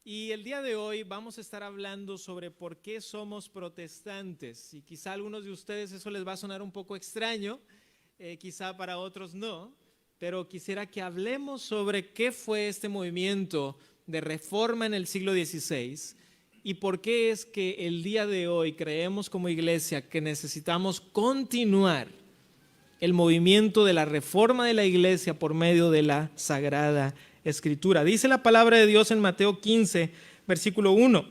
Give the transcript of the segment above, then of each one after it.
Y el día de hoy vamos a estar hablando sobre por qué somos protestantes. Y quizá a algunos de ustedes eso les va a sonar un poco extraño, quizá para otros no, pero quisiera que hablemos sobre qué fue este movimiento de reforma en el siglo XVI y por qué es que el día de hoy creemos como iglesia que necesitamos continuar el movimiento de la reforma de la iglesia por medio de la Sagrada Escritura. Dice la palabra de Dios en Mateo 15, versículo 1.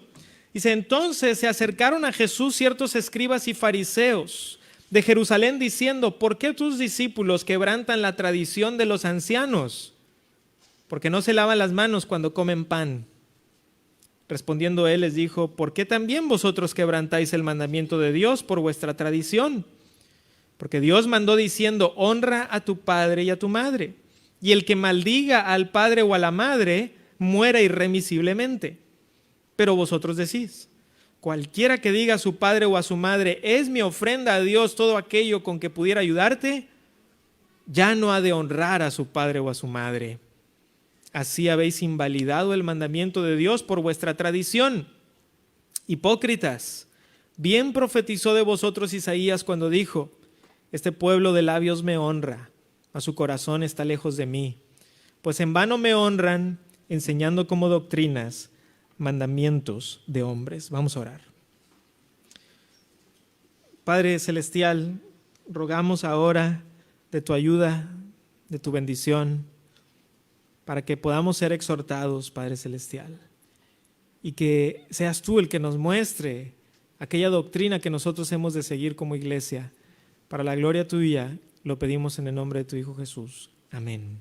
Dice, entonces se acercaron a Jesús ciertos escribas y fariseos de Jerusalén diciendo, ¿por qué tus discípulos quebrantan la tradición de los ancianos? Porque no se lavan las manos cuando comen pan. Respondiendo él les dijo, ¿por qué también vosotros quebrantáis el mandamiento de Dios por vuestra tradición? Porque Dios mandó diciendo, honra a tu padre y a tu madre. Y el que maldiga al padre o a la madre, muera irremisiblemente. Pero vosotros decís, cualquiera que diga a su padre o a su madre, es mi ofrenda a Dios todo aquello con que pudiera ayudarte, ya no ha de honrar a su padre o a su madre. Así habéis invalidado el mandamiento de Dios por vuestra tradición. Hipócritas, bien profetizó de vosotros Isaías cuando dijo, este pueblo de labios me honra, mas su corazón está lejos de mí. Pues en vano me honran, enseñando como doctrinas mandamientos de hombres. Vamos a orar. Padre Celestial, rogamos ahora de tu ayuda, de tu bendición, para que podamos ser exhortados, Padre Celestial, y que seas tú el que nos muestre aquella doctrina que nosotros hemos de seguir como iglesia. Para la gloria tuya, lo pedimos en el nombre de tu Hijo Jesús. Amén.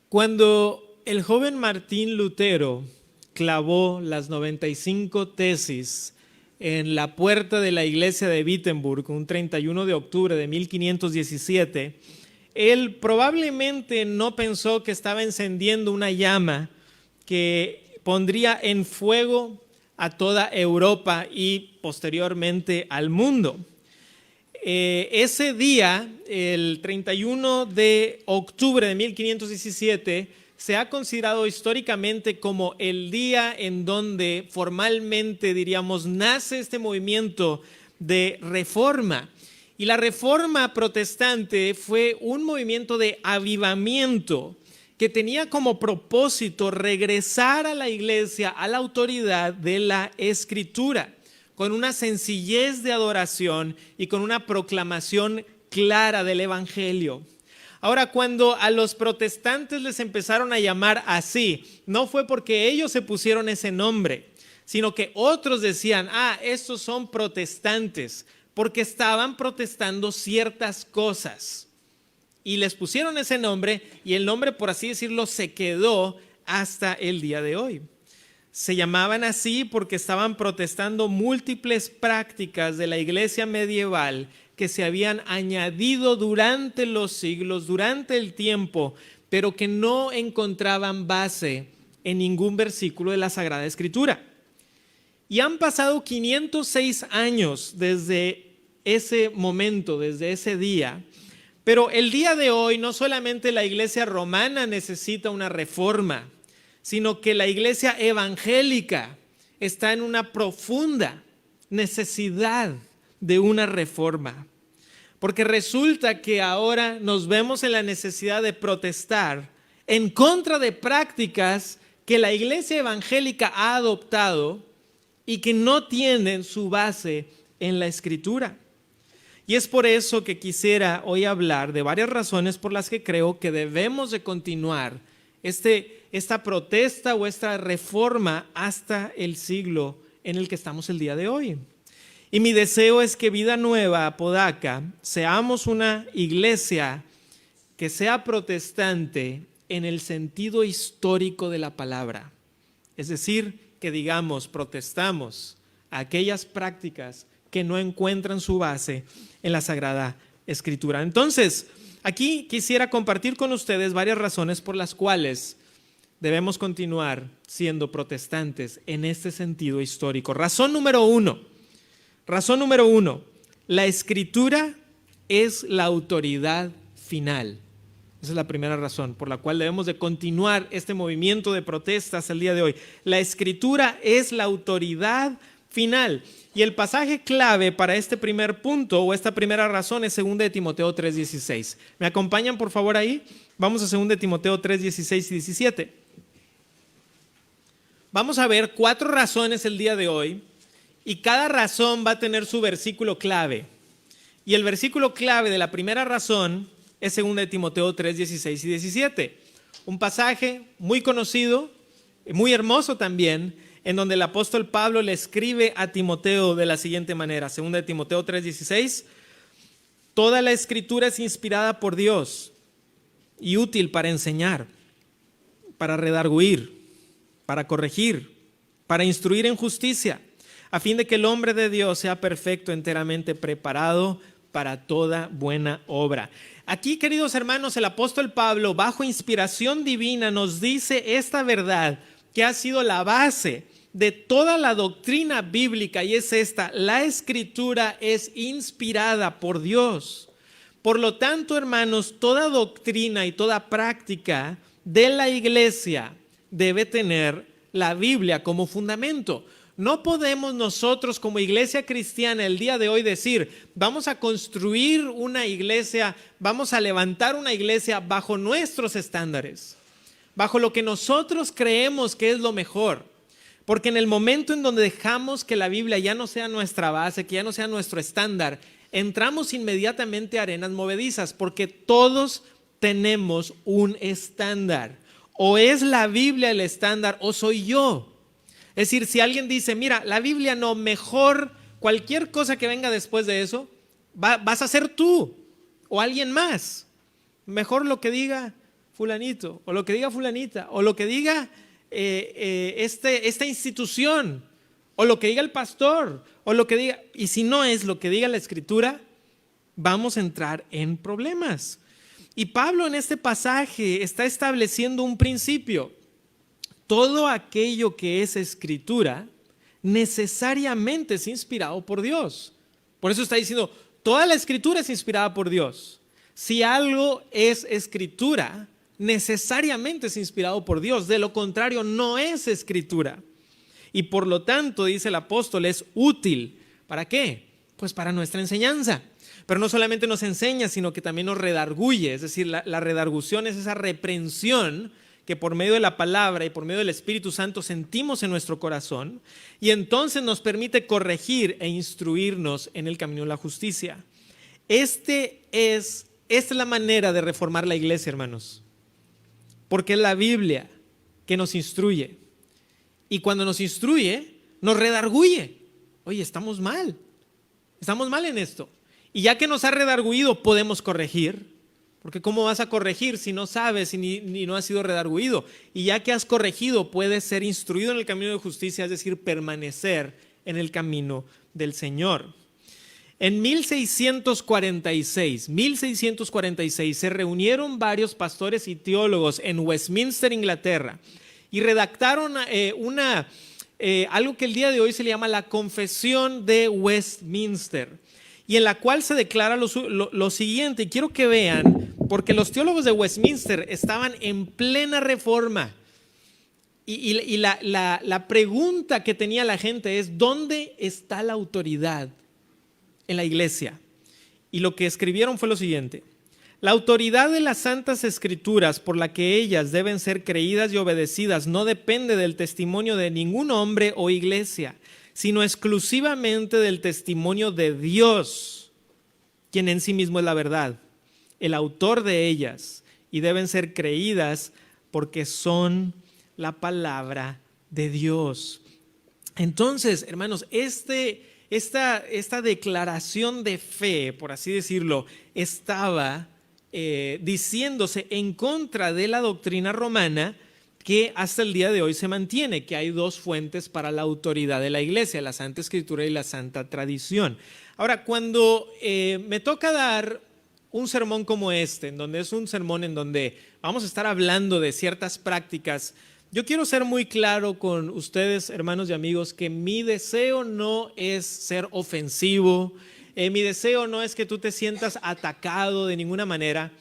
Cuando el joven Martín Lutero clavó las 95 tesis en la puerta de la iglesia de Wittenberg, un 31 de octubre de 1517, él probablemente no pensó que estaba encendiendo una llama que pondría en fuego a toda Europa y posteriormente al mundo. Ese día, el 31 de octubre de 1517, se ha considerado históricamente como el día en donde formalmente, diríamos, nace este movimiento de reforma. Y la reforma protestante fue un movimiento de avivamiento que tenía como propósito regresar a la iglesia, a la autoridad de la Escritura, con una sencillez de adoración y con una proclamación clara del Evangelio. Ahora, cuando a los protestantes les empezaron a llamar así, no fue porque ellos se pusieron ese nombre, sino que otros decían, estos son protestantes, porque estaban protestando ciertas cosas. Y les pusieron ese nombre y el nombre, por así decirlo, se quedó hasta el día de hoy. Se llamaban así porque estaban protestando múltiples prácticas de la iglesia medieval que se habían añadido durante los siglos, durante el tiempo, pero que no encontraban base en ningún versículo de la Sagrada Escritura. Y han pasado 506 años desde ese momento, desde ese día. Pero el día de hoy no solamente la iglesia romana necesita una reforma, sino que la iglesia evangélica está en una profunda necesidad de una reforma. Porque resulta que ahora nos vemos en la necesidad de protestar en contra de prácticas que la iglesia evangélica ha adoptado y que no tienen su base en la Escritura. Y es por eso que quisiera hoy hablar de varias razones por las que creo que debemos de continuar esta protesta o esta reforma hasta el siglo en el que estamos el día de hoy. Y mi deseo es que Vida Nueva Apodaca seamos una iglesia que sea protestante en el sentido histórico de la palabra. Es decir, que digamos, protestamos a aquellas prácticas que no encuentran su base en la Sagrada Escritura. Entonces, aquí quisiera compartir con ustedes varias razones por las cuales debemos continuar siendo protestantes en este sentido histórico. Razón número uno, la Escritura es la autoridad final. Esa es la primera razón por la cual debemos de continuar este movimiento de protesta hasta el día de hoy. La Escritura es la autoridad final. Y el pasaje clave para este primer punto o esta primera razón es 2 de Timoteo 3:16. ¿Me acompañan por favor ahí? Vamos a 2 de Timoteo 3:16 y 17. Vamos a ver 4 razones el día de hoy y cada razón va a tener su versículo clave. Y el versículo clave de la primera razón es 2 de Timoteo 3:16 y 17. Un pasaje muy conocido, muy hermoso también, en donde el apóstol Pablo le escribe a Timoteo de la siguiente manera. 2 de Timoteo 3:16. Toda la Escritura es inspirada por Dios y útil para enseñar, para redarguir, para corregir, para instruir en justicia, a fin de que el hombre de Dios sea perfecto, enteramente preparado para toda buena obra. Aquí, queridos hermanos, el apóstol Pablo, bajo inspiración divina, nos dice esta verdad que ha sido la base de toda la doctrina bíblica, y es esta: la Escritura es inspirada por Dios. Por lo tanto, hermanos, toda doctrina y toda práctica de la iglesia debe tener la Biblia como fundamento. No podemos nosotros como iglesia cristiana el día de hoy decir, vamos a construir una iglesia, vamos a levantar una iglesia bajo nuestros estándares, bajo lo que nosotros creemos que es lo mejor. Porque en el momento en donde dejamos que la Biblia ya no sea nuestra base, que ya no sea nuestro estándar, entramos inmediatamente a arenas movedizas, porque todos tenemos un estándar. O es la Biblia el estándar o soy yo. Es decir, si alguien dice, mira, la Biblia no, mejor cualquier cosa que venga después de eso, vas a ser tú o alguien más. Mejor lo que diga fulanito o lo que diga fulanita o lo que diga esta institución o lo que diga el pastor o lo que diga. Y si no es lo que diga la Escritura, vamos a entrar en problemas. Y Pablo en este pasaje está estableciendo un principio. Todo aquello que es Escritura necesariamente es inspirado por Dios. Por eso está diciendo, toda la Escritura es inspirada por Dios. Si algo es Escritura, necesariamente es inspirado por Dios. De lo contrario, no es Escritura. Y por lo tanto, dice el apóstol, es útil. ¿Para qué? Pues para nuestra enseñanza. Pero no solamente nos enseña, sino que también nos redarguye. Es decir, la redargución es esa reprensión que por medio de la palabra y por medio del Espíritu Santo sentimos en nuestro corazón, y entonces nos permite corregir e instruirnos en el camino de la justicia. Esta es la manera de reformar la iglesia, hermanos, porque es la Biblia que nos instruye, y cuando nos instruye, nos redarguye. Oye, estamos mal en esto, y ya que nos ha redarguido, podemos corregir. Porque ¿cómo vas a corregir si no sabes y ni no has sido redarguido? Y ya que has corregido, puedes ser instruido en el camino de justicia, es decir, permanecer en el camino del Señor. En 1646 se reunieron varios pastores y teólogos en Westminster, Inglaterra, y redactaron algo que el día de hoy se le llama la Confesión de Westminster, y en la cual se declara lo siguiente, y quiero que vean, porque los teólogos de Westminster estaban en plena reforma, y la pregunta que tenía la gente es, ¿dónde está la autoridad en la iglesia? Y lo que escribieron fue lo siguiente: la autoridad de las Santas Escrituras, por la que ellas deben ser creídas y obedecidas, no depende del testimonio de ningún hombre o iglesia, sino exclusivamente del testimonio de Dios, quien en sí mismo es la verdad, el autor de ellas, y deben ser creídas porque son la palabra de Dios. Entonces, hermanos, esta declaración de fe, por así decirlo, estaba diciéndose en contra de la doctrina romana, que hasta el día de hoy se mantiene, que hay dos fuentes para la autoridad de la iglesia, la Santa Escritura y la Santa Tradición. Ahora, cuando me toca dar un sermón como este, en donde es un sermón en donde vamos a estar hablando de ciertas prácticas, yo quiero ser muy claro con ustedes, hermanos y amigos, que mi deseo no es ser ofensivo, mi deseo no es que tú te sientas atacado de ninguna manera,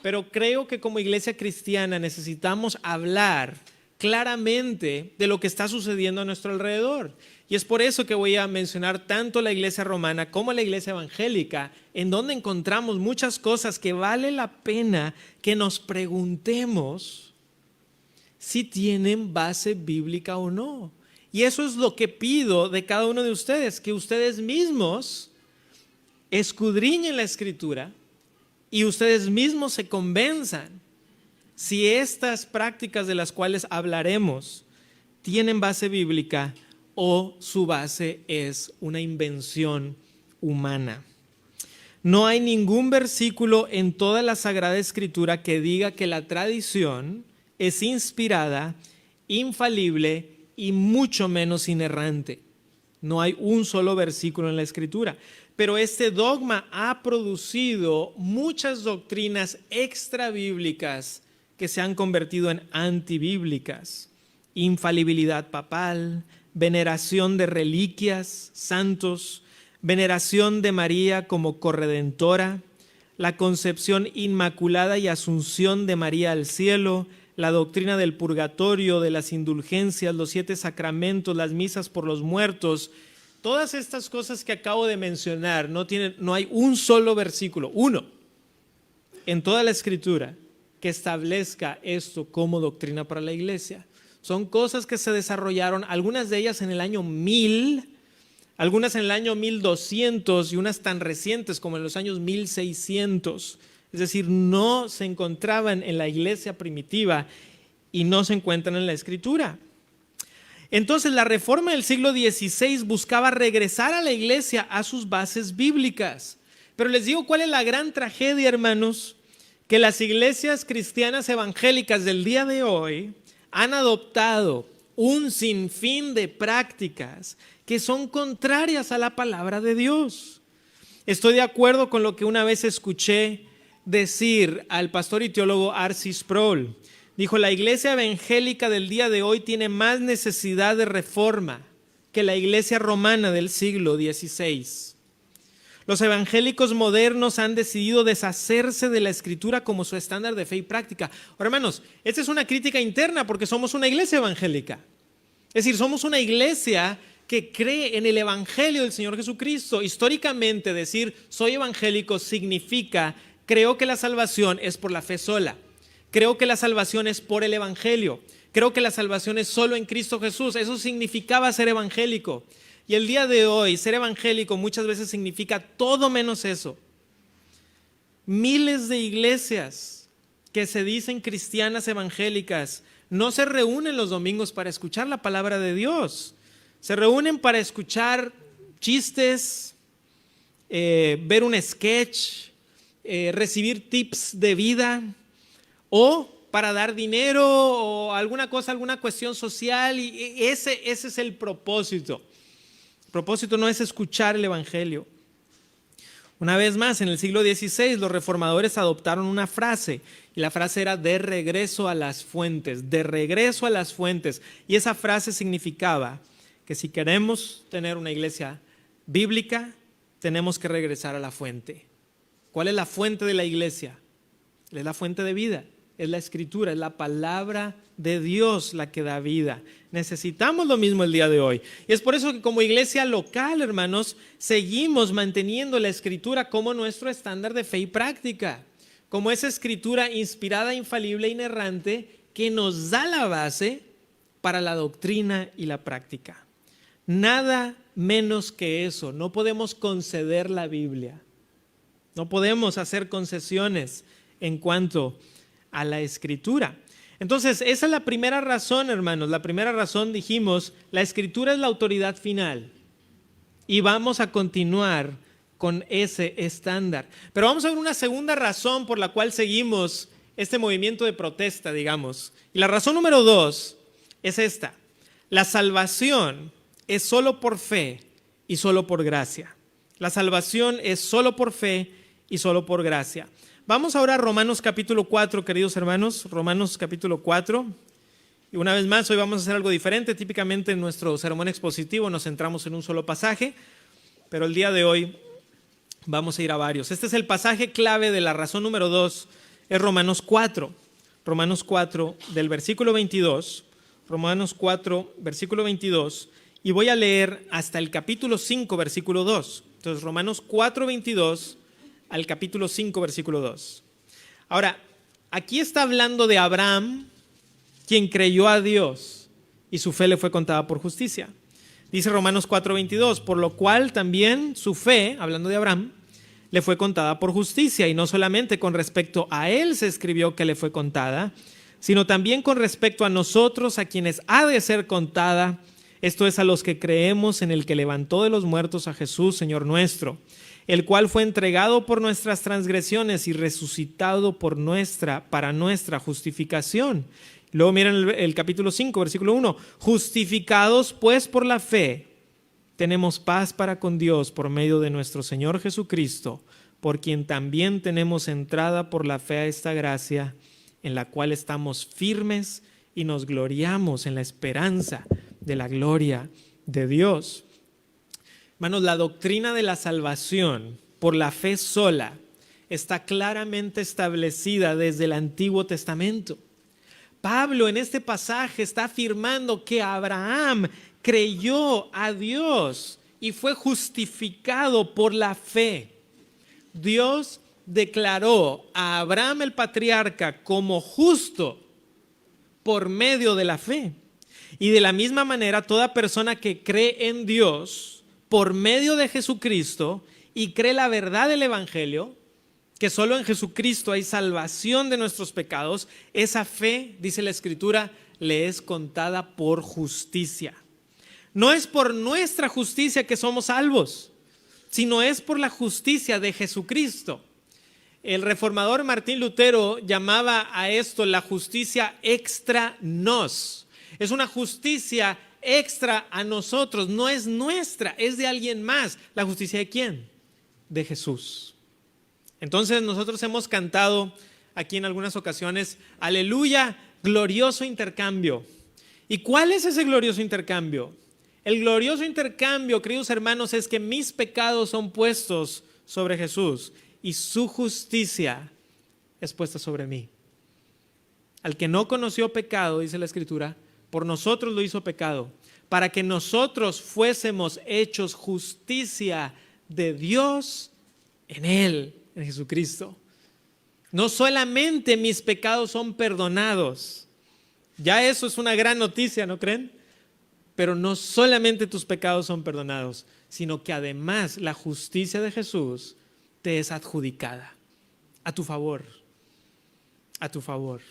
pero creo que como iglesia cristiana necesitamos hablar claramente de lo que está sucediendo a nuestro alrededor. Y es por eso que voy a mencionar tanto la iglesia romana como la iglesia evangélica, en donde encontramos muchas cosas que vale la pena que nos preguntemos si tienen base bíblica o no. Y eso es lo que pido de cada uno de ustedes, que ustedes mismos escudriñen la Escritura y ustedes mismos se convenzan si estas prácticas de las cuales hablaremos tienen base bíblica o su base es una invención humana. No hay ningún versículo en toda la Sagrada Escritura que diga que la tradición es inspirada, infalible y mucho menos inerrante. No hay un solo versículo en la Escritura. Pero este dogma ha producido muchas doctrinas extrabíblicas que se han convertido en antibíblicas. Infalibilidad papal, veneración de reliquias, santos, veneración de María como corredentora, la concepción inmaculada y asunción de María al cielo, la doctrina del purgatorio, de las indulgencias, los 7 sacramentos, las misas por los muertos. Todas estas cosas que acabo de mencionar, no hay un solo versículo, uno, en toda la Escritura que establezca esto como doctrina para la iglesia. Son cosas que se desarrollaron, algunas de ellas en el año 1000, algunas en el año 1200 y unas tan recientes como en los años 1600. Es decir, no se encontraban en la iglesia primitiva y no se encuentran en la Escritura. Entonces, la reforma del siglo XVI buscaba regresar a la iglesia a sus bases bíblicas. Pero les digo cuál es la gran tragedia, hermanos, que las iglesias cristianas evangélicas del día de hoy han adoptado un sinfín de prácticas que son contrarias a la palabra de Dios. Estoy de acuerdo con lo que una vez escuché decir al pastor y teólogo R.C. Sproul. Dijo, la iglesia evangélica del día de hoy tiene más necesidad de reforma que la iglesia romana del siglo XVI. Los evangélicos modernos han decidido deshacerse de la Escritura como su estándar de fe y práctica. Ahora, hermanos, esta es una crítica interna porque somos una iglesia evangélica. Es decir, somos una iglesia que cree en el evangelio del Señor Jesucristo. Históricamente, decir soy evangélico significa creo que la salvación es por la fe sola. Creo que la salvación es por el evangelio. Creo que la salvación es solo en Cristo Jesús. Eso significaba ser evangélico. Y el día de hoy, ser evangélico muchas veces significa todo menos eso. Miles de iglesias que se dicen cristianas evangélicas no se reúnen los domingos para escuchar la palabra de Dios. Se reúnen para escuchar chistes, ver un sketch, recibir tips de vida o para dar dinero o alguna cosa, alguna cuestión social. Y ese es el propósito. El propósito no es escuchar el evangelio. Una vez más, en el siglo XVI, los reformadores adoptaron una frase, y la frase era de regreso a las fuentes, de regreso a las fuentes. Y esa frase significaba que si queremos tener una iglesia bíblica, tenemos que regresar a la fuente. ¿Cuál es la fuente de la iglesia? Es la fuente de vida, es la Escritura, es la palabra de Dios la que da vida. Necesitamos lo mismo el día de hoy. Y es por eso que como iglesia local, hermanos, seguimos manteniendo la Escritura como nuestro estándar de fe y práctica, como esa Escritura inspirada, infalible e inerrante que nos da la base para la doctrina y la práctica. Nada menos que eso. No podemos conceder la Biblia. No podemos hacer concesiones en cuanto a la Escritura. Entonces, esa es la primera razón, hermanos. La primera razón, dijimos, la Escritura es la autoridad final. Y vamos a continuar con ese estándar. Pero vamos a ver una segunda razón por la cual seguimos este movimiento de protesta, digamos. Y la razón número 2 es esta. La salvación es solo por fe y solo por gracia. La salvación es solo por fe y solo por gracia. Vamos ahora a Romanos capítulo 4, queridos hermanos. Romanos capítulo 4. Y una vez más, hoy vamos a hacer algo diferente. Típicamente en nuestro sermón expositivo nos centramos en un solo pasaje, pero el día de hoy vamos a ir a varios. Este es el pasaje clave de la razón número 2 es Romanos 4. Romanos 4 del versículo 22. Romanos 4, versículo 22. Y voy a leer hasta el capítulo 5, versículo 2. Entonces, Romanos 4, 22 al capítulo 5, versículo 2. Ahora, aquí está hablando de Abraham, quien creyó a Dios y su fe le fue contada por justicia. Dice Romanos 4, 22, por lo cual también su fe, hablando de Abraham, le fue contada por justicia, y no solamente con respecto a él se escribió que le fue contada, sino también con respecto a nosotros, a quienes ha de ser contada, esto es, a los que creemos en el que levantó de los muertos a Jesús, Señor nuestro, el cual fue entregado por nuestras transgresiones y resucitado para nuestra justificación. Luego miren el capítulo 5, versículo 1. Justificados pues por la fe, tenemos paz para con Dios por medio de nuestro Señor Jesucristo, por quien también tenemos entrada por la fe a esta gracia, en la cual estamos firmes y nos gloriamos en la esperanza de la gloria de Dios. Hermanos, la doctrina de la salvación por la fe sola está claramente establecida desde el Antiguo Testamento. Pablo en este pasaje está afirmando que Abraham creyó a Dios y fue justificado por la fe. Dios declaró a Abraham el patriarca como justo por medio de la fe. Y de la misma manera, toda persona que cree en Dios por medio de Jesucristo y cree la verdad del Evangelio, que solo en Jesucristo hay salvación de nuestros pecados, esa fe, dice la Escritura, le es contada por justicia. No es por nuestra justicia que somos salvos, sino es por la justicia de Jesucristo. El reformador Martín Lutero llamaba a esto la justicia extra nos. Es una justicia extra a nosotros, no es nuestra, es de alguien más. ¿La justicia de quién? De Jesús. Entonces nosotros hemos cantado aquí en algunas ocasiones, aleluya, glorioso intercambio. ¿Y cuál es ese glorioso intercambio? El glorioso intercambio, queridos hermanos, es que mis pecados son puestos sobre Jesús y su justicia es puesta sobre mí. Al que no conoció pecado, dice la Escritura, por nosotros lo hizo pecado, para que nosotros fuésemos hechos justicia de Dios en Él, en Jesucristo. No solamente mis pecados son perdonados, ya eso es una gran noticia, ¿no creen? Pero no solamente tus pecados son perdonados, sino que además la justicia de Jesús te es adjudicada a tu favor, a tu favor.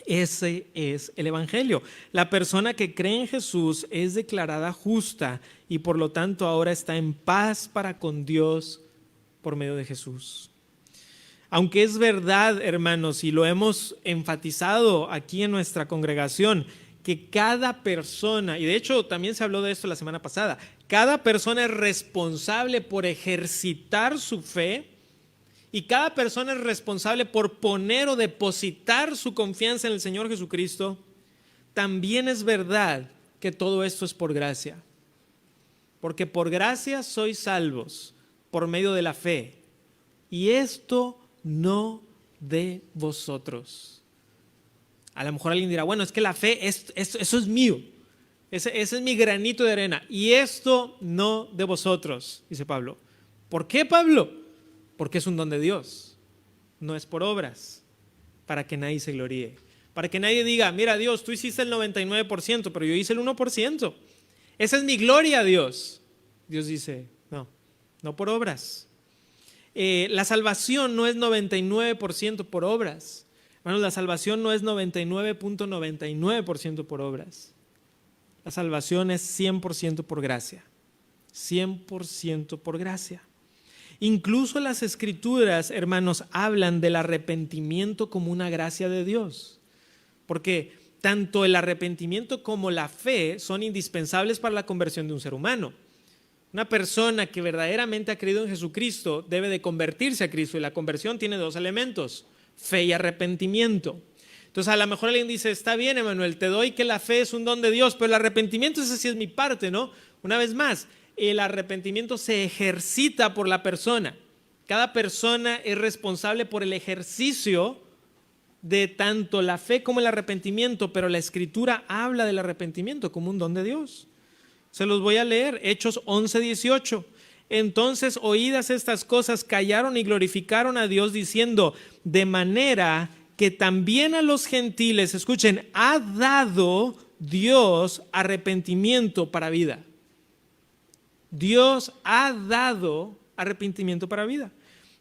Ese es el Evangelio. La persona que cree en Jesús es declarada justa y por lo tanto ahora está en paz para con Dios por medio de Jesús. Aunque es verdad, hermanos, y lo hemos enfatizado aquí en nuestra congregación, que cada persona, y de hecho también se habló de esto la semana pasada, cada persona es responsable por ejercitar su fe y cada persona es responsable por poner o depositar su confianza en el Señor Jesucristo. También es verdad que todo esto es por gracia, porque por gracia sois salvos por medio de la fe, y esto no de vosotros. A lo mejor alguien dirá, bueno, es que la fe, eso es mío, ese es mi granito de arena, y esto no de vosotros, dice Pablo. ¿Por qué, Pablo? Porque es un don de Dios, no es por obras, para que nadie se gloríe, para que nadie diga, mira Dios, tú hiciste el 99%, pero yo hice el 1%, esa es mi gloria a Dios. Dios dice, no por obras. La salvación no es 99% por obras. Hermanos, la salvación no es 99.99% por obras. La salvación es 100% por gracia. 100% por gracia. Incluso las Escrituras, hermanos, hablan del arrepentimiento como una gracia de Dios. Porque tanto el arrepentimiento como la fe son indispensables para la conversión de un ser humano. Una persona que verdaderamente ha creído en Jesucristo debe de convertirse a Cristo, y la conversión tiene dos elementos: fe y arrepentimiento. Entonces a lo mejor alguien dice, está bien, Emanuel, te doy que la fe es un don de Dios, pero el arrepentimiento, ese sí es mi parte, ¿no? Una vez más, el arrepentimiento se ejercita por la persona. Cada persona es responsable por el ejercicio de tanto la fe como el arrepentimiento, pero la Escritura habla del arrepentimiento como un don de Dios. Se los voy a leer, Hechos 11:18. Entonces, oídas estas cosas, callaron y glorificaron a Dios diciendo, de manera que también a los gentiles, escuchen, ha dado Dios arrepentimiento para vida. Dios ha dado arrepentimiento para vida.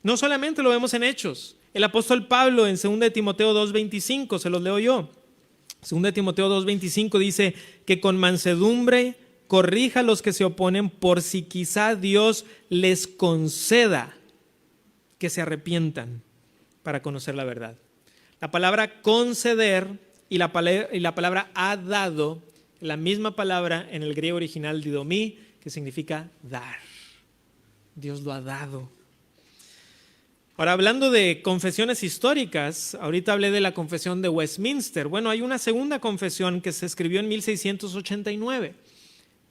No solamente lo vemos en Hechos. El apóstol Pablo en 2 Timoteo 2:25, se los leo yo. 2 Timoteo 2:25 dice que con mansedumbre corrija a los que se oponen, por si quizá Dios les conceda que se arrepientan para conocer la verdad. La palabra conceder y la palabra ha dado, la misma palabra en el griego original didomí, que significa dar. Dios lo ha dado. Ahora, hablando de confesiones históricas, ahorita hablé de la confesión de Westminster. Bueno, hay una segunda confesión que se escribió en 1689.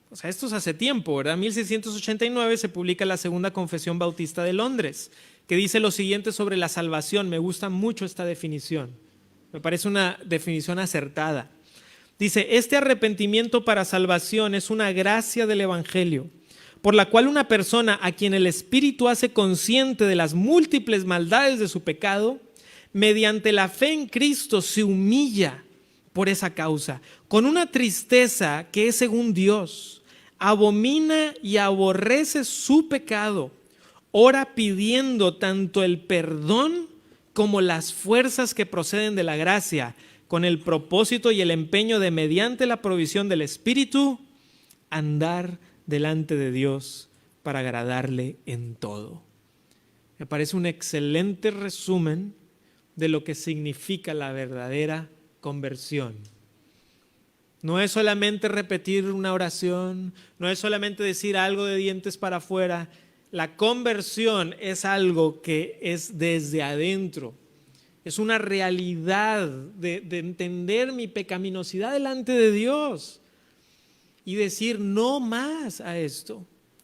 O sea, esto es hace tiempo, ¿verdad? En 1689 se publica la Segunda Confesión Bautista de Londres, que dice lo siguiente sobre la salvación. Me gusta mucho esta definición. Me parece una definición acertada. Dice, este arrepentimiento para salvación es una gracia del Evangelio, por la cual una persona a quien el Espíritu hace consciente de las múltiples maldades de su pecado, mediante la fe en Cristo se humilla por esa causa, con una tristeza que es según Dios, abomina y aborrece su pecado, ora pidiendo tanto el perdón como las fuerzas que proceden de la gracia, con el propósito y el empeño de, mediante la provisión del Espíritu, andar delante de Dios para agradarle en todo. Me parece un excelente resumen de lo que significa la verdadera conversión. No es solamente repetir una oración, no es solamente decir algo de dientes para afuera. La conversión es algo que es desde adentro. Es una realidad de entender mi pecaminosidad delante de Dios y decir no más a esto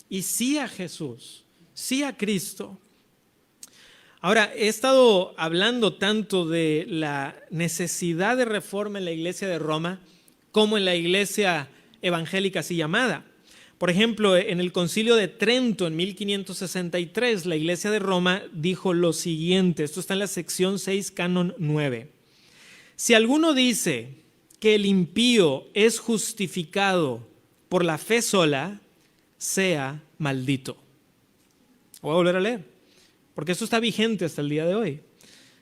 y sí a Jesús, sí a Cristo. Ahora, he estado hablando tanto de la necesidad de reforma en la iglesia de Roma como en la iglesia evangélica así llamada. Por ejemplo, en el Concilio de Trento en 1563, la iglesia de Roma dijo lo siguiente, esto está en la sección 6, canon 9. Si alguno dice que el impío es justificado por la fe sola, sea maldito. Voy a volver a leer, porque esto está vigente hasta el día de hoy.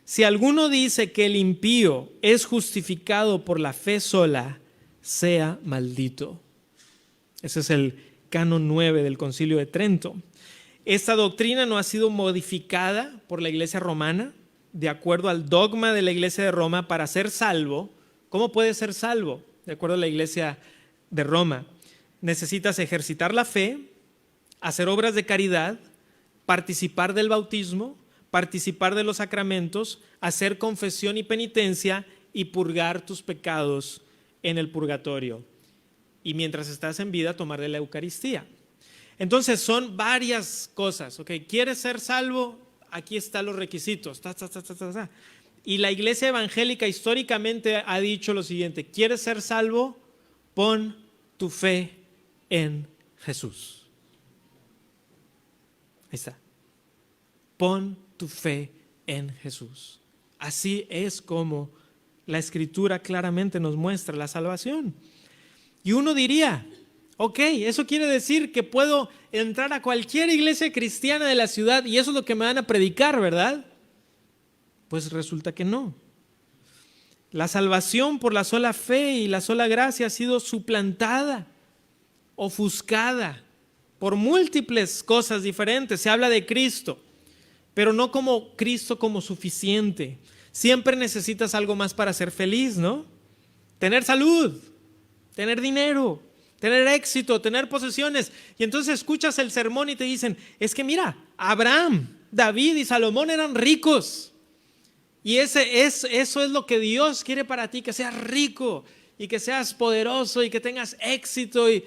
Si alguno dice que el impío es justificado por la fe sola, sea maldito. Ese es el canon 9 del Concilio de Trento. Esta doctrina no ha sido modificada por la Iglesia romana de acuerdo al dogma de la Iglesia de Roma para ser salvo. ¿Cómo puedes ser salvo? De acuerdo a la Iglesia de Roma. Necesitas ejercitar la fe, hacer obras de caridad, participar del bautismo, participar de los sacramentos, hacer confesión y penitencia y purgar tus pecados en el purgatorio. Y mientras estás en vida, tomar de la Eucaristía. Entonces son varias cosas. ¿Okay? ¿Quieres ser salvo? Aquí están los requisitos. Y la iglesia evangélica históricamente ha dicho lo siguiente: ¿quieres ser salvo? Pon tu fe en Jesús. Ahí está. Pon tu fe en Jesús. Así es como la Escritura claramente nos muestra la salvación. Y uno diría, ok, eso quiere decir que puedo entrar a cualquier iglesia cristiana de la ciudad y eso es lo que me van a predicar, ¿verdad? Pues resulta que no. La salvación por la sola fe y la sola gracia ha sido suplantada, ofuscada por múltiples cosas diferentes. Se habla de Cristo, pero no como Cristo como suficiente. Siempre necesitas algo más para ser feliz, ¿no? Tener salud, tener dinero, tener éxito, tener posesiones. Y entonces escuchas el sermón y te dicen, es que mira, Abraham, David y Salomón eran ricos. Y eso es lo que Dios quiere para ti, que seas rico y que seas poderoso y que tengas éxito. Y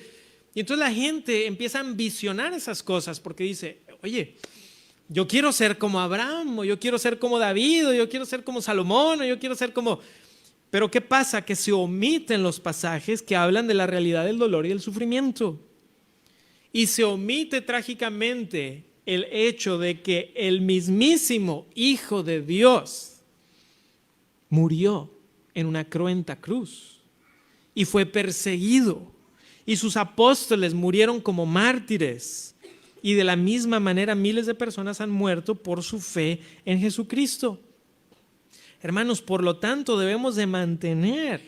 entonces la gente empieza a ambicionar esas cosas porque dice, oye, Yo quiero ser como Abraham, o yo quiero ser como David, o yo quiero ser como Salomón, o yo quiero ser como... Pero ¿qué pasa? Que se omiten los pasajes que hablan de la realidad del dolor y del sufrimiento. Y se omite trágicamente el hecho de que el mismísimo Hijo de Dios murió en una cruenta cruz y fue perseguido. Y sus apóstoles murieron como mártires. Y de la misma manera miles de personas han muerto por su fe en Jesucristo. Hermanos, por lo tanto debemos de mantener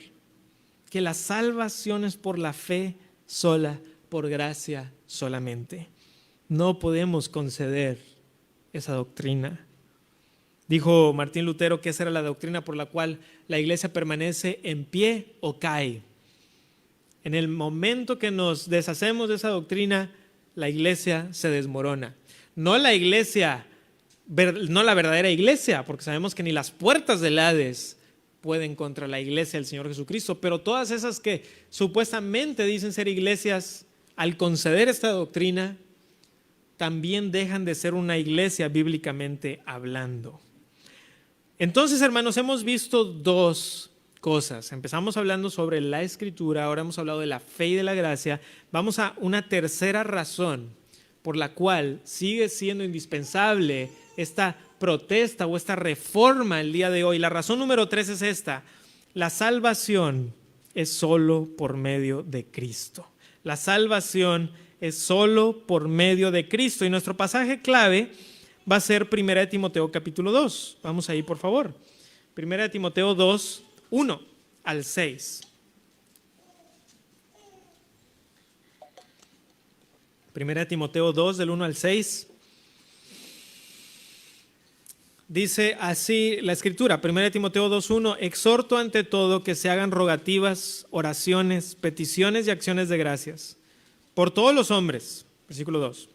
que la salvación es por la fe sola, por gracia solamente. No podemos conceder esa doctrina. Dijo Martín Lutero que esa era la doctrina por la cual la iglesia permanece en pie o cae. En el momento que nos deshacemos de esa doctrina, la iglesia se desmorona. No la verdadera iglesia, porque sabemos que ni las puertas del Hades pueden contra la iglesia del Señor Jesucristo, pero todas esas que supuestamente dicen ser iglesias, al conceder esta doctrina, también dejan de ser una iglesia bíblicamente hablando. Entonces, hermanos, hemos visto dos cosas. Empezamos hablando sobre la Escritura, ahora hemos hablado de la fe y de la gracia. Vamos a una tercera razón por la cual sigue siendo indispensable esta protesta o esta reforma el día de hoy. La razón número 3 es esta: la salvación es solo por medio de Cristo. La salvación es solo por medio de Cristo. Y nuestro pasaje clave va a ser 1 Timoteo capítulo 2. Vamos ahí, por favor. 1 Timoteo 2, 1 al 6. 1 Timoteo 2, del 1 al 6. Dice así la Escritura, 1 Timoteo 2:1, exhorto ante todo que se hagan rogativas, oraciones, peticiones y acciones de gracias por todos los hombres, versículo 2,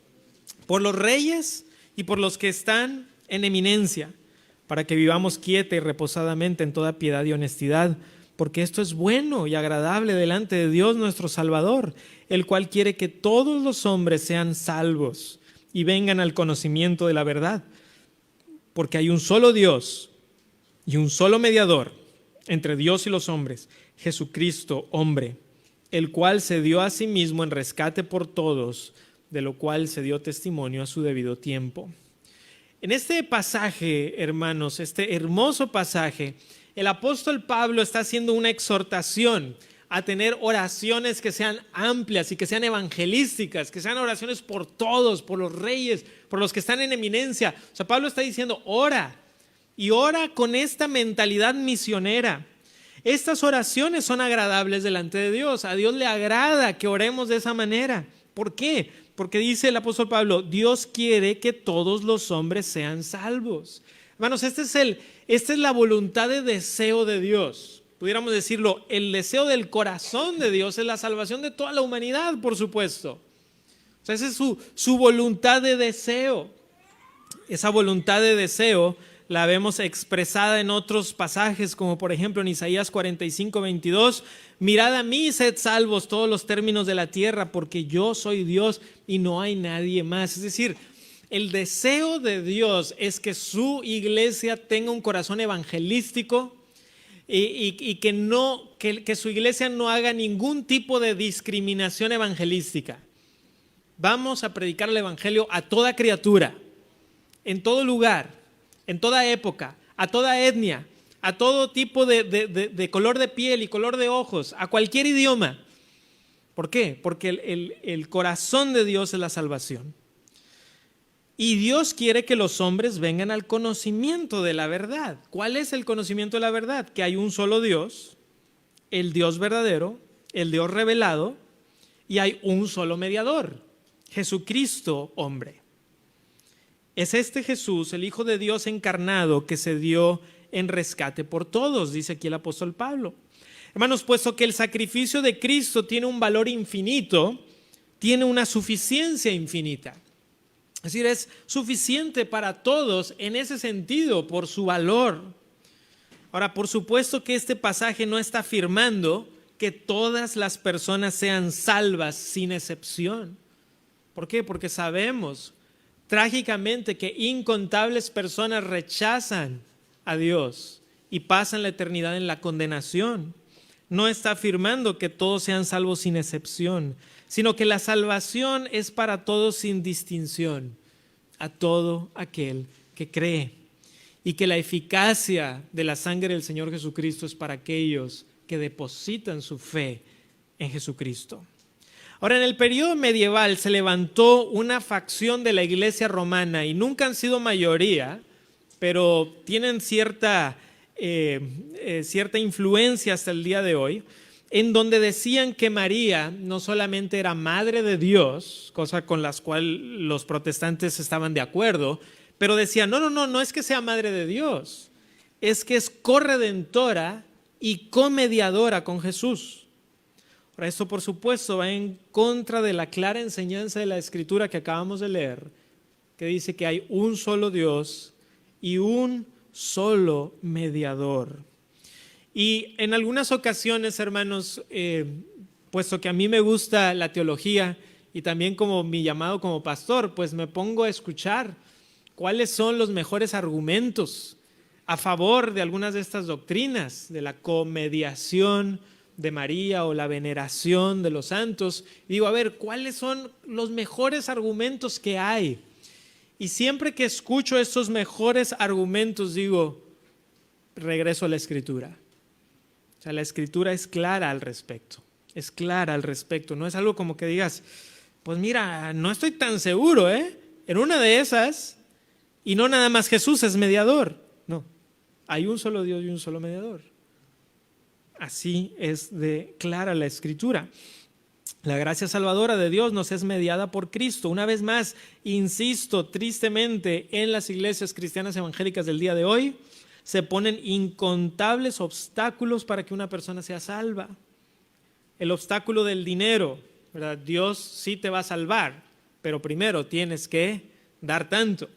por los reyes y por los que están en eminencia, para que vivamos quieta y reposadamente en toda piedad y honestidad, porque esto es bueno y agradable delante de Dios nuestro Salvador, el cual quiere que todos los hombres sean salvos y vengan al conocimiento de la verdad. Porque hay un solo Dios y un solo mediador entre Dios y los hombres, Jesucristo, hombre, el cual se dio a sí mismo en rescate por todos, de lo cual se dio testimonio a su debido tiempo. En este pasaje, hermanos, este hermoso pasaje, el apóstol Pablo está haciendo una exhortación a tener oraciones que sean amplias y que sean evangelísticas, que sean oraciones por todos, por los reyes, por los que están en eminencia. O sea, Pablo está diciendo, ora, y ora con esta mentalidad misionera. Estas oraciones son agradables delante de Dios. A Dios le agrada que oremos de esa manera. ¿Por qué? Porque dice el apóstol Pablo, Dios quiere que todos los hombres sean salvos. Hermanos, esta es la voluntad de deseo de Dios. Pudiéramos decirlo, el deseo del corazón de Dios es la salvación de toda la humanidad, por supuesto. O sea, esa es su voluntad de deseo. Esa voluntad de deseo la vemos expresada en otros pasajes, como por ejemplo en Isaías 45:22, mirad a mí, sed salvos todos los términos de la tierra, porque yo soy Dios y no hay nadie más. Es decir, el deseo de Dios es que su iglesia tenga un corazón evangelístico, y que su iglesia no haga ningún tipo de discriminación evangelística. Vamos a predicar el evangelio a toda criatura, en todo lugar, en toda época, a toda etnia, a todo tipo de color de piel y color de ojos, a cualquier idioma. ¿Por qué? Porque el corazón de Dios es la salvación. Y Dios quiere que los hombres vengan al conocimiento de la verdad. ¿Cuál es el conocimiento de la verdad? Que hay un solo Dios, el Dios verdadero, el Dios revelado, y hay un solo mediador, Jesucristo, hombre. Es este Jesús, el Hijo de Dios encarnado, que se dio en rescate por todos, dice aquí el apóstol Pablo. Hermanos, puesto que el sacrificio de Cristo tiene un valor infinito, tiene una suficiencia infinita. Es decir, es suficiente para todos en ese sentido, por su valor. Ahora, por supuesto que este pasaje no está afirmando que todas las personas sean salvas sin excepción. ¿Por qué? Porque sabemos trágicamente que incontables personas rechazan a Dios y pasan la eternidad en la condenación. No está afirmando que todos sean salvos sin excepción, sino que la salvación es para todos sin distinción, a todo aquel que cree. Y que la eficacia de la sangre del Señor Jesucristo es para aquellos que depositan su fe en Jesucristo. Ahora, en el periodo medieval se levantó una facción de la iglesia romana y nunca han sido mayoría, pero tienen cierta influencia hasta el día de hoy, en donde decían que María no solamente era madre de Dios, cosa con la cual los protestantes estaban de acuerdo, pero decían, no es que sea madre de Dios, es que es corredentora y comediadora con Jesús. Ahora, esto por supuesto va en contra de la clara enseñanza de la Escritura que acabamos de leer, que dice que hay un solo Dios y un solo mediador. Y en algunas ocasiones, hermanos, puesto que a mí me gusta la teología y también como mi llamado como pastor, pues me pongo a escuchar cuáles son los mejores argumentos a favor de algunas de estas doctrinas, de la comediación de María o la veneración de los santos. Y digo, a ver, ¿cuáles son los mejores argumentos que hay? Y siempre que escucho estos mejores argumentos, digo, regreso a la Escritura. O sea, la Escritura es clara al respecto. Es clara al respecto. No es algo como que digas, pues mira, no estoy tan seguro, en una de esas, y no nada más Jesús es mediador. No, hay un solo Dios y un solo mediador. Así es de clara la Escritura. La gracia salvadora de Dios nos es mediada por Cristo. Una vez más, insisto tristemente, en las iglesias cristianas evangélicas del día de hoy, se ponen incontables obstáculos para que una persona sea salva. El obstáculo del dinero, ¿verdad? Dios sí te va a salvar, pero primero tienes que dar tanto.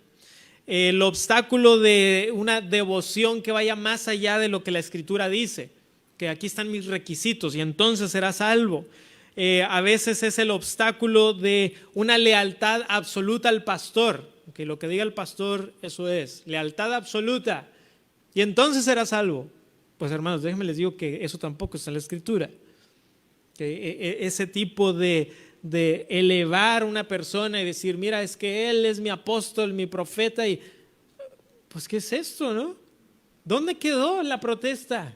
El obstáculo de una devoción que vaya más allá de lo que la Escritura dice, que aquí están mis requisitos y entonces serás salvo. A veces es el obstáculo de una lealtad absoluta al pastor, que lo que diga el pastor, eso es, lealtad absoluta, y entonces serás salvo. Pues hermanos, déjenme les digo que eso tampoco está en la Escritura. Que ese tipo de elevar a una persona y decir, mira, es que él es mi apóstol, mi profeta, y pues ¿qué es esto, no? ¿Dónde quedó la protesta?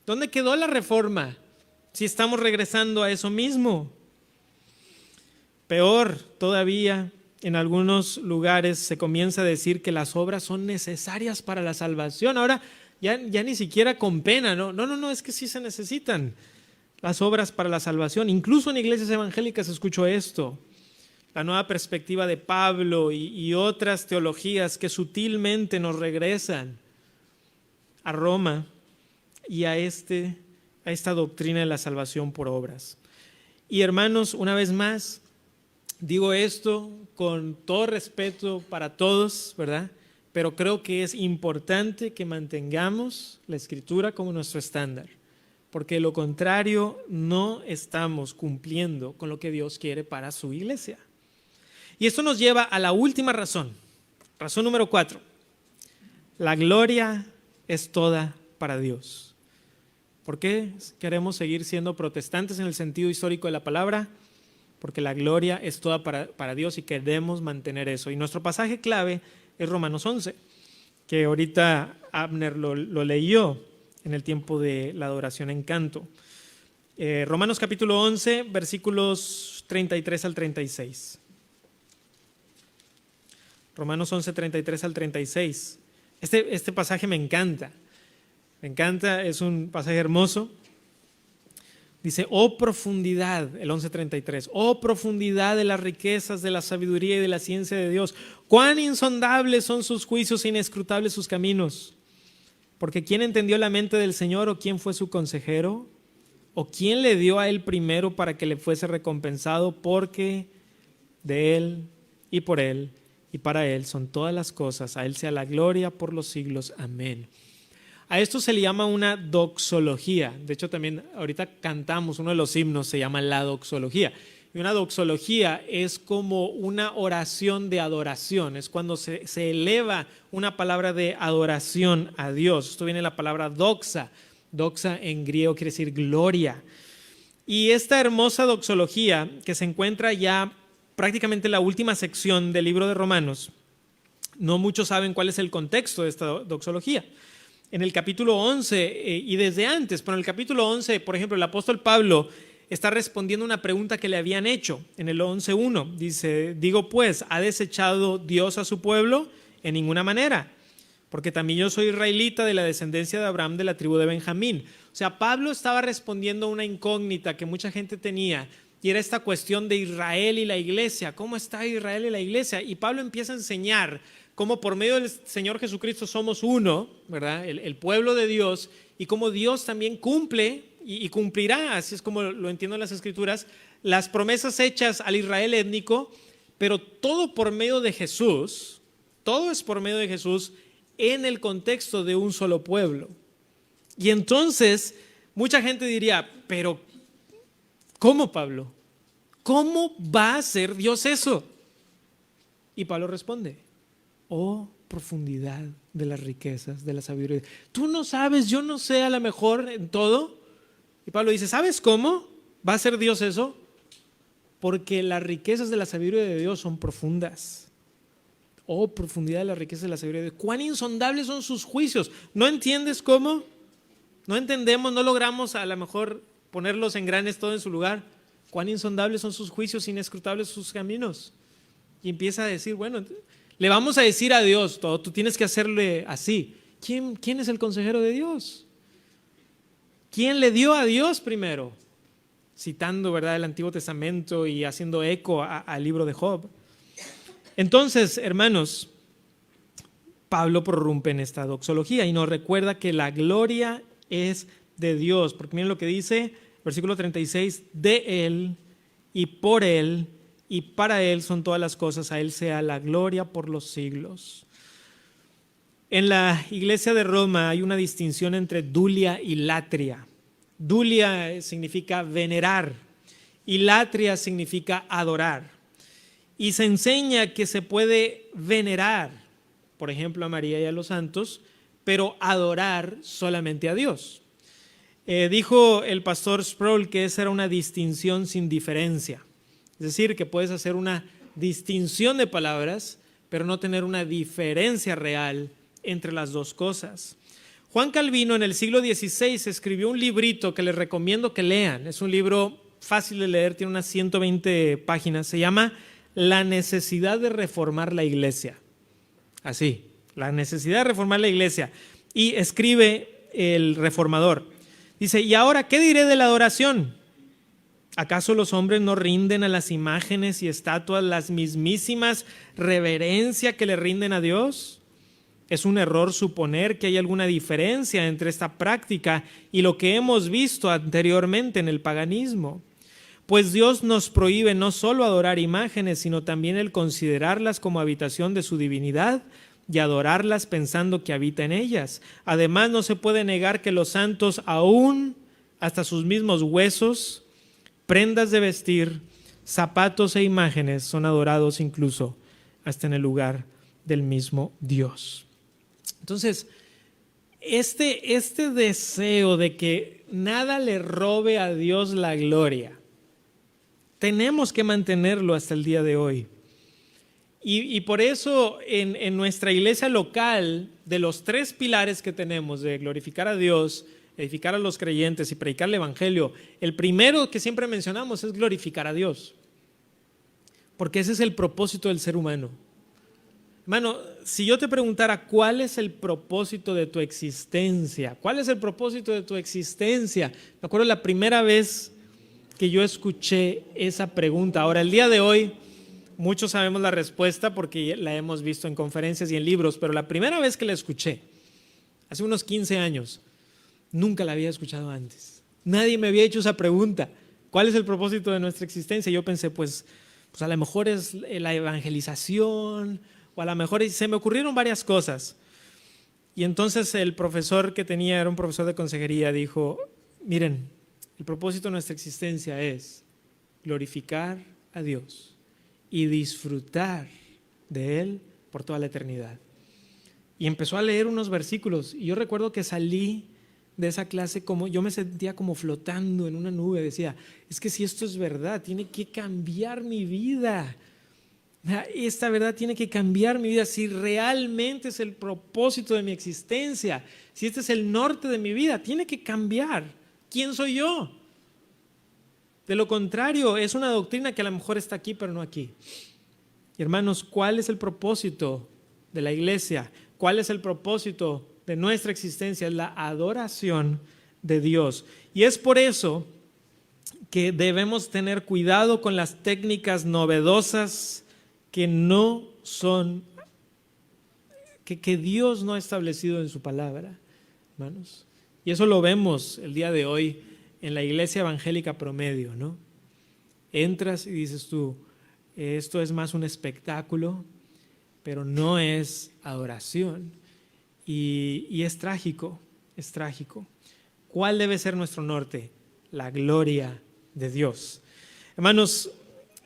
¿Dónde quedó la reforma? Si estamos regresando a eso mismo. Peor todavía, en algunos lugares se comienza a decir que las obras son necesarias para la salvación. Ahora ya ni siquiera con pena, no, es que sí se necesitan las obras para la salvación. Incluso en iglesias evangélicas escucho esto, la nueva perspectiva de Pablo y otras teologías que sutilmente nos regresan a Roma y a esta doctrina de la salvación por obras. Y hermanos, una vez más, digo esto con todo respeto para todos, ¿verdad? Pero creo que es importante que mantengamos la Escritura como nuestro estándar, porque de lo contrario no estamos cumpliendo con lo que Dios quiere para su iglesia. Y esto nos lleva a la última razón número 4. La gloria es toda para Dios. ¿Por qué queremos seguir siendo protestantes en el sentido histórico de la palabra? Porque la gloria es toda para Dios y queremos mantener eso. Y nuestro pasaje clave es Romanos 11, que ahorita Abner lo leyó en el tiempo de la adoración en canto. Romanos capítulo 11, versículos 33 al 36. Romanos 11, 33 al 36. Este pasaje me encanta, es un pasaje hermoso. Dice, oh profundidad, el 11:33, oh profundidad de las riquezas, de la sabiduría y de la ciencia de Dios, cuán insondables son sus juicios, inescrutables sus caminos. Porque ¿quién entendió la mente del Señor o quién fue su consejero? ¿O quién le dio a él primero para que le fuese recompensado? Porque de él y por él y para él son todas las cosas, a él sea la gloria por los siglos. Amén. A esto se le llama una doxología. De hecho, también ahorita cantamos uno de los himnos, se llama la doxología. Y una doxología es como una oración de adoración, es cuando se eleva una palabra de adoración a Dios. Esto viene de la palabra doxa. Doxa en griego quiere decir gloria. Y esta hermosa doxología, que se encuentra ya prácticamente en la última sección del libro de Romanos, no muchos saben cuál es el contexto de esta doxología. En el capítulo 11 y desde antes, pero en el capítulo 11, por ejemplo, el apóstol Pablo está respondiendo una pregunta que le habían hecho en el 11:1. Dice, digo pues, ¿ha desechado Dios a su pueblo? En ninguna manera, porque también yo soy israelita de la descendencia de Abraham, de la tribu de Benjamín. O sea, Pablo estaba respondiendo a una incógnita que mucha gente tenía, y era esta cuestión de Israel y la iglesia. ¿Cómo está Israel y la iglesia? Y Pablo empieza a enseñar cómo por medio del Señor Jesucristo somos uno, ¿verdad? El pueblo de Dios, y cómo Dios también cumple y cumplirá, así es como lo entiendo en las Escrituras, las promesas hechas al Israel étnico, pero todo por medio de Jesús, todo es por medio de Jesús en el contexto de un solo pueblo. Y entonces mucha gente diría, pero ¿cómo, Pablo? ¿Cómo va a hacer Dios eso? Y Pablo responde, oh profundidad de las riquezas, de la sabiduría. Tú no sabes, yo no sé a lo mejor en todo. Y Pablo dice, ¿sabes cómo va a hacer Dios eso? Porque las riquezas de la sabiduría de Dios son profundas. Oh profundidad de las riquezas de la sabiduría de Dios. Cuán insondables son sus juicios. ¿No entiendes cómo? No entendemos, no logramos a lo mejor ponerlos en granes todo en su lugar. Cuán insondables son sus juicios, inescrutables sus caminos. Y empieza a decir, bueno, le vamos a decir a Dios todo, tú tienes que hacerle así. ¿Quién es el consejero de Dios? ¿Quién le dio a Dios primero? Citando, ¿verdad?, el Antiguo Testamento y haciendo eco al libro de Job. Entonces, hermanos, Pablo prorrumpe en esta doxología y nos recuerda que la gloria es de Dios, porque miren lo que dice, versículo 36, de Él y por Él y para Él son todas las cosas, a Él sea la gloria por los siglos. En la iglesia de Roma hay una distinción entre dulia y latria. Dulia significa venerar y latria significa adorar. Y se enseña que se puede venerar, por ejemplo, a María y a los santos, pero adorar solamente a Dios. Dijo el pastor Sproul que esa era una distinción sin diferencia. Es decir, que puedes hacer una distinción de palabras, pero no tener una diferencia real entre las dos cosas. Juan Calvino en el siglo XVI escribió un librito que les recomiendo que lean. Es un libro fácil de leer, tiene unas 120 páginas. Se llama La necesidad de reformar la iglesia. Así, la necesidad de reformar la iglesia. Y escribe el reformador. Dice, ¿y ahora qué diré de la adoración? ¿Acaso los hombres no rinden a las imágenes y estatuas las mismísimas reverencia que le rinden a Dios? Es un error suponer que hay alguna diferencia entre esta práctica y lo que hemos visto anteriormente en el paganismo. Pues Dios nos prohíbe no solo adorar imágenes, sino también el considerarlas como habitación de su divinidad y adorarlas pensando que habita en ellas. Además, no se puede negar que los santos, aún hasta sus mismos huesos, prendas de vestir, zapatos e imágenes, son adorados incluso hasta en el lugar del mismo Dios. Entonces, este deseo de que nada le robe a Dios la gloria, tenemos que mantenerlo hasta el día de hoy. Y por eso en nuestra iglesia local, de los 3 pilares que tenemos de glorificar a Dios, edificar a los creyentes y predicar el evangelio, el primero que siempre mencionamos es glorificar a Dios, porque ese es el propósito del ser humano. Hermano, si yo te preguntara cuál es el propósito de tu existencia, ¿cuál es el propósito de tu existencia? Me acuerdo la primera vez que yo escuché esa pregunta. Ahora, el día de hoy, muchos sabemos la respuesta porque la hemos visto en conferencias y en libros, pero la primera vez que la escuché, hace unos 15 años, nunca la había escuchado antes. Nadie me había hecho esa pregunta. ¿Cuál es el propósito de nuestra existencia? Yo pensé, pues a lo mejor es la evangelización, o a lo mejor se me ocurrieron varias cosas. Y entonces el profesor que tenía, era un profesor de consejería, dijo, miren, el propósito de nuestra existencia es glorificar a Dios y disfrutar de Él por toda la eternidad. Y empezó a leer unos versículos y yo recuerdo que salí de esa clase como yo me sentía como flotando en una nube. Decía, es que si esto es verdad, tiene que cambiar mi vida. Esta verdad tiene que cambiar mi vida. Si realmente es el propósito de mi existencia, si este es el norte de mi vida, tiene que cambiar. ¿Quién soy yo? De lo contrario, es una doctrina que a lo mejor está aquí, pero no aquí. Y hermanos, ¿cuál es el propósito de la iglesia? ¿Cuál es el propósito de nuestra existencia? Es la adoración de Dios. Y es por eso que debemos tener cuidado con las técnicas novedosas que no son, que Dios no ha establecido en su palabra, hermanos. Y eso lo vemos el día de hoy en la iglesia evangélica promedio, ¿no? Entras y dices tú, esto es más un espectáculo, pero no es adoración. Y es trágico, es trágico. ¿Cuál debe ser nuestro norte? La gloria de Dios. Hermanos,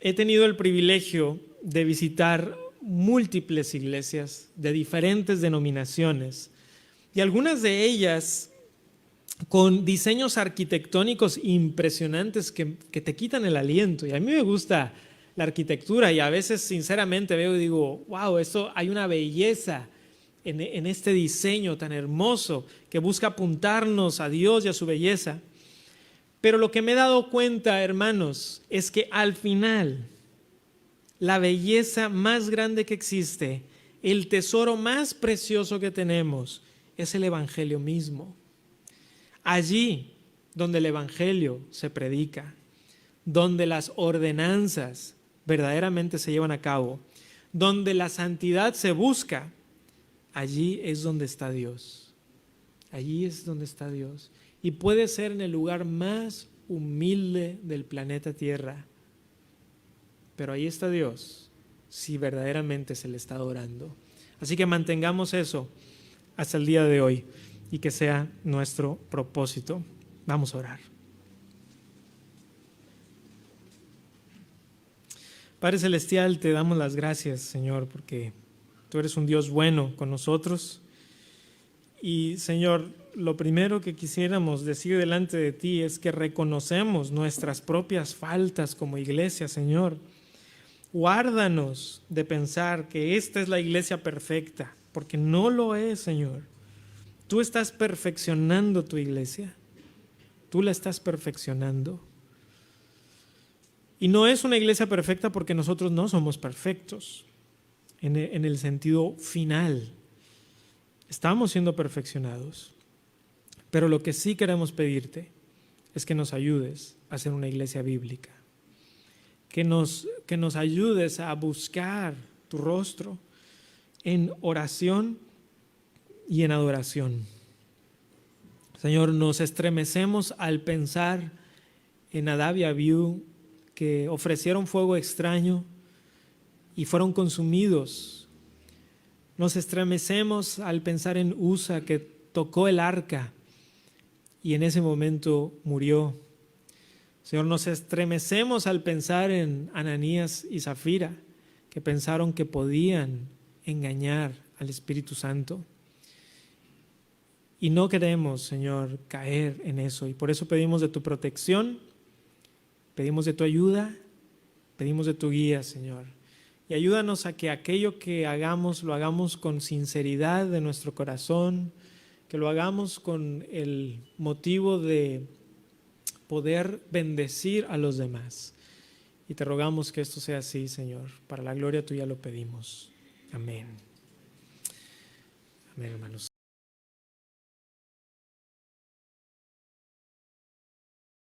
he tenido el privilegio de visitar múltiples iglesias de diferentes denominaciones y algunas de ellas con diseños arquitectónicos impresionantes que te quitan el aliento. Y a mí me gusta la arquitectura y a veces sinceramente veo y digo, wow, esto hay una belleza en este diseño tan hermoso que busca apuntarnos a Dios y a su belleza. Pero lo que me he dado cuenta, hermanos, es que al final la belleza más grande que existe, el tesoro más precioso que tenemos, es el Evangelio mismo. Allí donde el Evangelio se predica, donde las ordenanzas verdaderamente se llevan a cabo, donde la santidad se busca, allí es donde está Dios. Allí es donde está Dios. Y puede ser en el lugar más humilde del planeta Tierra. Pero ahí está Dios, si verdaderamente se le está adorando. Así que mantengamos eso hasta el día de hoy y que sea nuestro propósito. Vamos a orar. Padre Celestial, te damos las gracias, Señor, porque tú eres un Dios bueno con nosotros. Y, Señor, lo primero que quisiéramos decir delante de ti es que reconocemos nuestras propias faltas como iglesia, Señor. Guárdanos de pensar que esta es la iglesia perfecta, porque no lo es, Señor. Tú estás perfeccionando tu iglesia. Tú la estás perfeccionando. Y no es una iglesia perfecta porque nosotros no somos perfectos en el sentido final. Estamos siendo perfeccionados. Pero lo que sí queremos pedirte es que nos ayudes a ser una iglesia bíblica. Que nos ayudes a buscar tu rostro en oración y en adoración. Señor, nos estremecemos al pensar en Nadab y Abiú, que ofrecieron fuego extraño y fueron consumidos. Nos estremecemos al pensar en Usa, que tocó el arca y en ese momento murió. Señor, nos estremecemos al pensar en Ananías y Zafira, que pensaron que podían engañar al Espíritu Santo. Y no queremos, Señor, caer en eso. Y por eso pedimos de tu protección, pedimos de tu ayuda, pedimos de tu guía, Señor. Y ayúdanos a que aquello que hagamos, lo hagamos con sinceridad de nuestro corazón, que lo hagamos con el motivo de poder bendecir a los demás. Y te rogamos que esto sea así, Señor. Para la gloria tuya lo pedimos. Amén. Amén, hermanos.